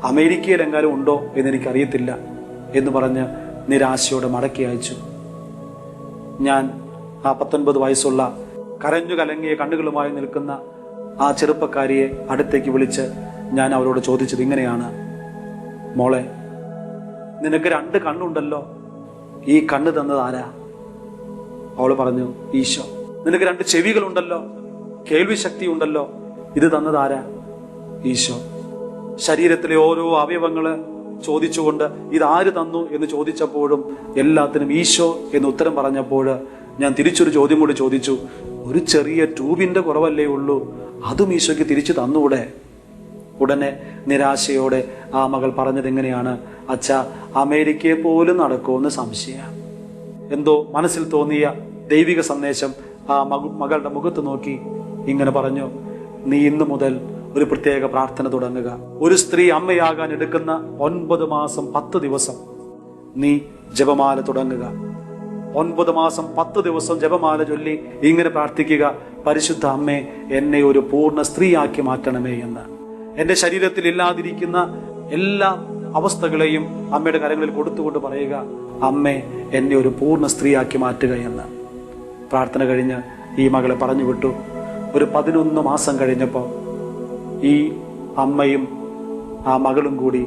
അമേരിക്കയിലെങ്ങാനും ഉണ്ടോ എന്നെനിക്കറിയത്തില്ല എന്ന് പറഞ്ഞ് നിരാശയോടെ മടക്കി അയച്ചു. ഞാൻ ആ 19 വയസ്സുള്ള കരഞ്ഞു കലങ്ങിയ കണ്ണുകളുമായി നിൽക്കുന്ന ആ ചെറുപ്പക്കാരിയെ അടുത്തേക്ക് വിളിച്ച് ഞാൻ അവരോട് ചോദിച്ചത് ഇങ്ങനെയാണ്: മോളെ, നിനക്ക് 2 കണ്ണുണ്ടല്ലോ, ഈ കണ്ണ് തന്നത് ആരാ? അവള് പറഞ്ഞു, ഈശോ. നിനക്ക് 2 ചെവികളുണ്ടല്ലോ, കേൾവി ശക്തി ഉണ്ടല്ലോ, ഇത് തന്നത് ആരാ? ഈശോ. ശരീരത്തിലെ ഓരോ അവയവങ്ങള് ചോദിച്ചുകൊണ്ട് ഇതാര് തന്നു എന്ന് ചോദിച്ചപ്പോഴും എല്ലാത്തിനും ഈശോ എന്ന് ഉത്തരം പറഞ്ഞപ്പോൾ ഞാൻ തിരിച്ചൊരു ചോദ്യം കൂടി ചോദിച്ചു: ഒരു ചെറിയ ട്യൂബിന്റെ കുറവല്ലേ ഉള്ളൂ, അതും ഈശോയ്ക്ക് തിരിച്ചു തന്നൂടെ? ഉടനെ നിരാശയോടെ ആ മകൾ പറഞ്ഞത് എങ്ങനെയാണ്: അച്ഛാ, അമേരിക്കയെ പോലും നടക്കുമെന്ന് സംശയം. എന്തോ മനസ്സിൽ തോന്നിയ ദൈവിക സന്ദേശം ആ മകളുടെ മുഖത്ത് നോക്കി ഇങ്ങനെ പറഞ്ഞു: നീ ഇന്നു മുതൽ ഒരു പ്രത്യേക പ്രാർത്ഥന തുടങ്ങുക. ഒരു സ്ത്രീ അമ്മയാകാൻ എടുക്കുന്ന 9 മാസം 10 ദിവസം നീ ജപമാല തുടങ്ങുക. 9 മാസം 10 ദിവസം ജപമാല ചൊല്ലി ഇങ്ങനെ പ്രാർത്ഥിക്കുക: പരിശുദ്ധ അമ്മേ, എന്നെ ഒരു പൂർണ്ണ സ്ത്രീയാക്കി മാറ്റണമേ എന്ന്. എന്റെ ശരീരത്തിൽ ഇല്ലാതിരിക്കുന്ന എല്ലാ അവസ്ഥകളെയും അമ്മയുടെ കരങ്ങളിൽ കൊടുത്തുകൊണ്ട് പറയുക: അമ്മേ, എന്നെ ഒരു പൂർണ്ണ സ്ത്രീയാക്കി മാറ്റുക എന്ന്. പ്രാർത്ഥന കഴിഞ്ഞ് ഈ മകളെ പറഞ്ഞു വിട്ടു. ഒരു 11 മാസം കഴിഞ്ഞപ്പോൾ ഈ അമ്മയും ആ മകളും കൂടി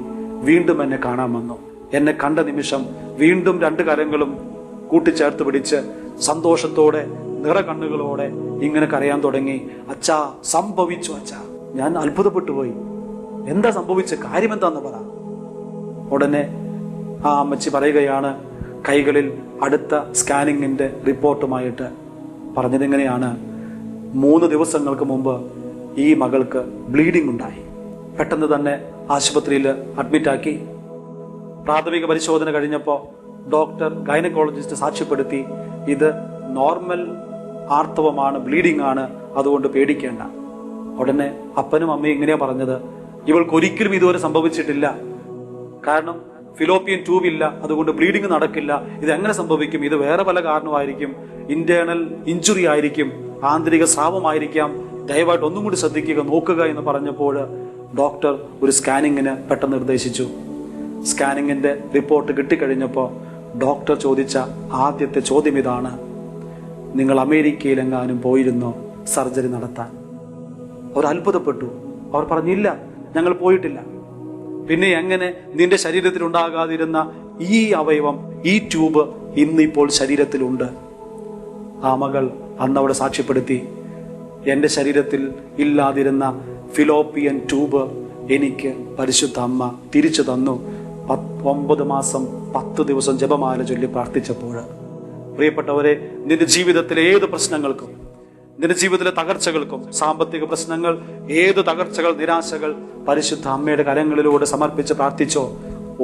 വീണ്ടും എന്നെ കാണാൻ വന്നു. എന്നെ കണ്ട നിമിഷം വീണ്ടും 2 കരങ്ങളും കൂട്ടിച്ചേർത്ത് പിടിച്ച് സന്തോഷത്തോടെ നിറകണ്ണുകളോടെ ഇങ്ങനെ കരയാൻ തുടങ്ങി. അച്ഛാ, സംഭവിച്ചു അച്ഛാ. ഞാൻ അത്ഭുതപ്പെട്ടു പോയി. എന്താ സംഭവിച്ച കാര്യം എന്താന്ന് പറ. ഉടനെ ആ അമ്മച്ചി പറയുകയാണ്, കൈകളിൽ അടുത്ത സ്കാനിങ്ങിന്റെ റിപ്പോർട്ടുമായിട്ട് പറഞ്ഞതിങ്ങനെയാണ്: 3 ദിവസങ്ങൾക്ക് മുമ്പ് ഈ മകൾക്ക് ബ്ലീഡിംഗ് ഉണ്ടായി. പെട്ടെന്ന് തന്നെ ആശുപത്രിയിൽ അഡ്മിറ്റാക്കി. പ്രാഥമിക പരിശോധന കഴിഞ്ഞപ്പോൾ ഡോക്ടർ ഗൈനക്കോളജിസ്റ്റ് സാക്ഷ്യപ്പെടുത്തി ഇത് നോർമൽ ആർത്തവമാണ്, ബ്ലീഡിംഗ് ആണ്, അതുകൊണ്ട് പേടിക്കേണ്ട. ഉടനെ അപ്പനും അമ്മയും ഇങ്ങനെയാ പറഞ്ഞത്, ഇവൾക്ക് ഒരിക്കലും ഇതുവരെ സംഭവിച്ചിട്ടില്ല. കാരണം ഫിലോപ്പിയൻ ട്യൂബ് ഇല്ല, അതുകൊണ്ട് ബ്ലീഡിംഗ് നടക്കില്ല. ഇത് എങ്ങനെ സംഭവിക്കും? ഇത് വേറെ പല കാരണമായിരിക്കും, ഇന്റേണൽ ഇഞ്ചുറി ആയിരിക്കും, ആന്തരിക സ്രാവമായിരിക്കാം. ദയവായിട്ട് ഒന്നും കൂടി ശ്രദ്ധിക്കുക, നോക്കുക എന്ന് പറഞ്ഞപ്പോൾ ഡോക്ടർ ഒരു സ്കാനിങ്ങിന് പെട്ടെന്ന് നിർദ്ദേശിച്ചു. സ്കാനിങ്ങിന്റെ റിപ്പോർട്ട് കിട്ടിക്കഴിഞ്ഞപ്പോൾ ഡോക്ടർ ചോദിച്ച ആദ്യത്തെ ചോദ്യം ഇതാണ്: നിങ്ങൾ അമേരിക്കയിലെങ്ങാനും പോയിരുന്നോ സർജറി നടത്താൻ? അവർ അത്ഭുതപ്പെട്ടു. അവർ പറഞ്ഞില്ല, ഞങ്ങൾ പോയിട്ടില്ല. പിന്നെ എങ്ങനെ നിന്റെ ശരീരത്തിൽ ഉണ്ടാകാതിരുന്ന ഈ അവയവം, ഈ ട്യൂബ് ഇന്നിപ്പോൾ ശരീരത്തിലുണ്ട്? ആ മകൾ അന്നവിടെ സാക്ഷ്യപ്പെടുത്തി, എന്റെ ശരീരത്തിൽ ഇല്ലാതിരുന്ന ഫിലോപ്പിയൻ ട്യൂബ് എനിക്ക് പരിശുദ്ധ അമ്മ തിരിച്ചു തന്നു. 9 മാസം 10 ദിവസം ജപമാല ചൊല്ലി പ്രാർത്ഥിച്ചപ്പോൾ. പ്രിയപ്പെട്ടവരെ, നിന്റെ ജീവിതത്തിലെ ഏത് പ്രശ്നങ്ങൾക്കും, നിന്റെ ജീവിതത്തിലെ തകർച്ചകൾക്കും, സാമ്പത്തിക പ്രശ്നങ്ങൾ, ഏത് തകർച്ചകൾ, നിരാശകൾ പരിശുദ്ധ അമ്മയുടെ കരങ്ങളിലൂടെ സമർപ്പിച്ച് പ്രാർത്ഥിച്ചോ,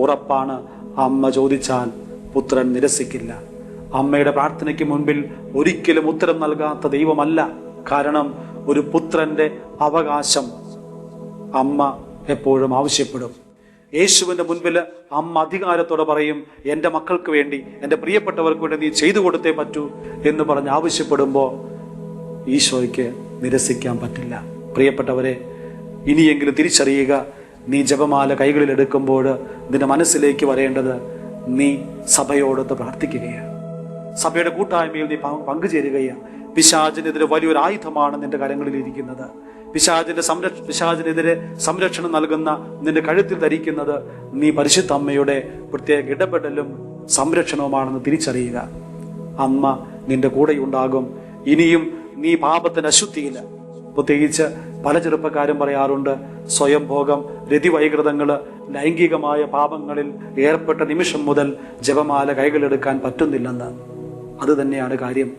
ഉറപ്പാണ് അമ്മ ചോദിച്ചാൽ പുത്രൻ നിരസിക്കില്ല. അമ്മയുടെ പ്രാർത്ഥനയ്ക്ക് മുൻപിൽ ഒരിക്കലും ഉത്തരം നൽകാത്ത ദൈവമല്ല. കാരണം ഒരു പുത്രന്റെ അവകാശം അമ്മ എപ്പോഴും ആവശ്യപ്പെടും. യേശുവിന്റെ മുൻപിൽ അമ്മ അധികാരത്തോടെ പറയും, എന്റെ മക്കൾക്ക് വേണ്ടി, എന്റെ പ്രിയപ്പെട്ടവർക്ക് വേണ്ടി നീ ചെയ്തു കൊടുത്തേ പറ്റൂ എന്ന് പറഞ്ഞ് ആവശ്യപ്പെടുമ്പോൾ ഈശോയ്ക്ക് നിരസിക്കാൻ പറ്റില്ല. പ്രിയപ്പെട്ടവരെ, ഇനിയെങ്കിലും തിരിച്ചറിയുക, നീ ജപമാല കൈകളിൽ എടുക്കുമ്പോൾ നിന്റെ മനസ്സിലേക്ക് വരേണ്ടത്, നീ സഭയോടൊത്ത് പ്രാർത്ഥിക്കുകയാണ്, സഭയുടെ കൂട്ടായ്മയിൽ നീ പങ്കുചേരുകയാണ്. പിശാചിനെതിരെ വലിയൊരു ആയുധമാണ് നിന്റെ കരങ്ങളിൽ ഇരിക്കുന്നത്. പിശാചിനെതിരെ സംരക്ഷണം നൽകുന്ന നിന്റെ കഴുത്തിൽ ധരിക്കുന്നത് നീ പരിശുദ്ധ അമ്മയുടെ പ്രത്യേക ഇടപെടലും സംരക്ഷണവുമാണെന്ന് തിരിച്ചറിയുക. അമ്മ നിന്റെ കൂടെയുണ്ടാകും. ഇനിയും നീ പാപത്തിന്റെ അശുദ്ധിയില്ല. പ്രത്യേകിച്ച് പല ചെറുപ്പക്കാരും പറയാറുണ്ട്, സ്വയം ഭോഗം, രതിവൈകൃതങ്ങള്, ലൈംഗികമായ പാപങ്ങളിൽ ഏർപ്പെട്ട നിമിഷം മുതൽ ജപമാല കൈകളെടുക്കാൻ പറ്റുന്നില്ലെന്ന്. അത് തന്നെയാണ് കാര്യം.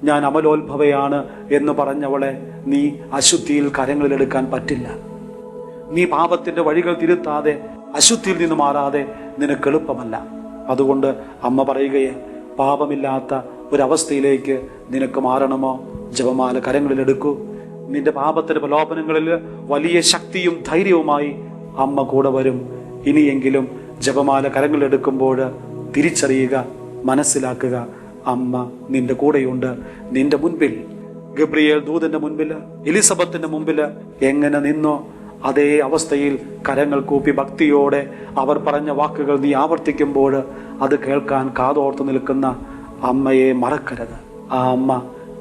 ഞാൻ അമലോത്ഭവയാണ് എന്ന് പറഞ്ഞവളെ നീ അശുദ്ധിയിൽ കരങ്ങളിലെടുക്കാൻ പറ്റില്ല. നീ പാപത്തിന്റെ വഴികൾ തിരുത്താതെ, അശുദ്ധിയിൽ നിന്ന് മാറാതെ നിനക്ക് എളുപ്പമല്ല. അതുകൊണ്ട് അമ്മ പറയുകയെ, പാപമില്ലാത്ത ഒരവസ്ഥയിലേക്ക് നിനക്ക് മാറണമോ, ജപമാല കരങ്ങളിലെടുക്കൂ. നിന്റെ പാപത്തിന്റെ പ്രലോഭനങ്ങളിൽ വലിയ ശക്തിയും ധൈര്യവുമായി അമ്മ കൂടെ വരും. ഇനിയെങ്കിലും ജപമാല കരങ്ങളിലെടുക്കുമ്പോൾ തിരിച്ചറിയുക, മനസ്സിലാക്കുക, അമ്മ നിന്റെ കൂടെയുണ്ട്. നിന്റെ മുൻപിൽ ഗബ്രിയേൽ ദൂതന്റെ മുൻപിൽ, എലിസബത്തിന്റെ മുമ്പിൽ എങ്ങനെ നിന്നോ അതേ അവസ്ഥയിൽ കരങ്ങൾ കൂപ്പി ഭക്തിയോടെ അവർ പറഞ്ഞ വാക്കുകൾ നീ ആവർത്തിക്കുമ്പോൾ അത് കേൾക്കാൻ കാതോർത്ത് നിൽക്കുന്ന അമ്മയെ മറക്കരുത്. ആ അമ്മ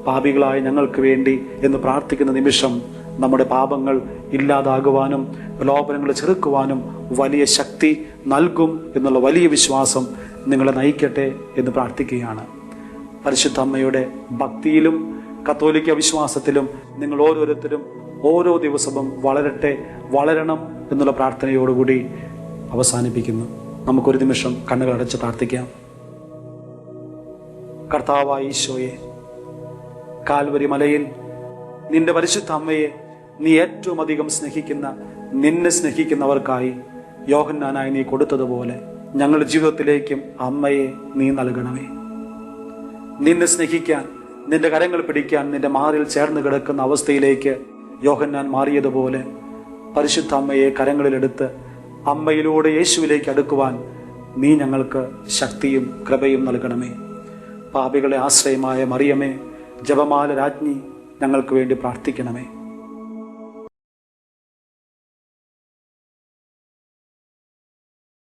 പാപികളായ ഞങ്ങൾക്ക് വേണ്ടി എന്ന് പ്രാർത്ഥിക്കുന്ന നിമിഷം നമ്മുടെ പാപങ്ങൾ ഇല്ലാതാകുവാനും പ്രലോഭനങ്ങൾ ചെറുക്കുവാനും വലിയ ശക്തി നൽകും എന്നുള്ള വലിയ വിശ്വാസം നിങ്ങളെ നയിക്കട്ടെ എന്ന് പ്രാർത്ഥിക്കുകയാണ്. പരിശുദ്ധ അമ്മയുടെ ഭക്തിയിലും കത്തോലിക്ക വിശ്വാസത്തിലും നിങ്ങൾ ഓരോരുത്തരും ഓരോ ദിവസവും വളരട്ടെ, വളരണം എന്നുള്ള പ്രാർത്ഥനയോടുകൂടി അവസാനിപ്പിക്കുന്നു. നമുക്കൊരു നിമിഷം കണ്ണുകൾ അടച്ച് പ്രാർത്ഥിക്കാം. കർത്താവായ ഈശോയെ, കാൽവരി മലയിൽ നിന്റെ പരിശുദ്ധ അമ്മയെ നീ ഏറ്റവും അധികം സ്നേഹിക്കുന്ന, നിന്നെ സ്നേഹിക്കുന്നവർക്കായി യോഹന്നാനായി നീ കൊടുത്തതുപോലെ ഞങ്ങളുടെ ജീവിതത്തിലേക്കും അമ്മയെ നീ നൽകണമേ. നിന്നെ സ്നേഹിക്കാൻ, നിന്റെ കരങ്ങൾ പിടിക്കാൻ, നിന്റെ മാറിൽ ചേർന്ന് കിടക്കുന്ന അവസ്ഥയിലേക്ക് യോഹന്നാൻ മാറിയതുപോലെ പരിശുദ്ധ അമ്മയെ കരങ്ങളിലെടുത്ത് അമ്മയിലൂടെ യേശുവിലേക്ക് അടുക്കുവാൻ നീ ഞങ്ങൾക്ക് ശക്തിയും കൃപയും നൽകണമേ. പാപികളെ ആശ്രയമായ മറിയമേ, ജപമാല രാജ്ഞി, ഞങ്ങൾക്ക് വേണ്ടി പ്രാർത്ഥിക്കണമേ.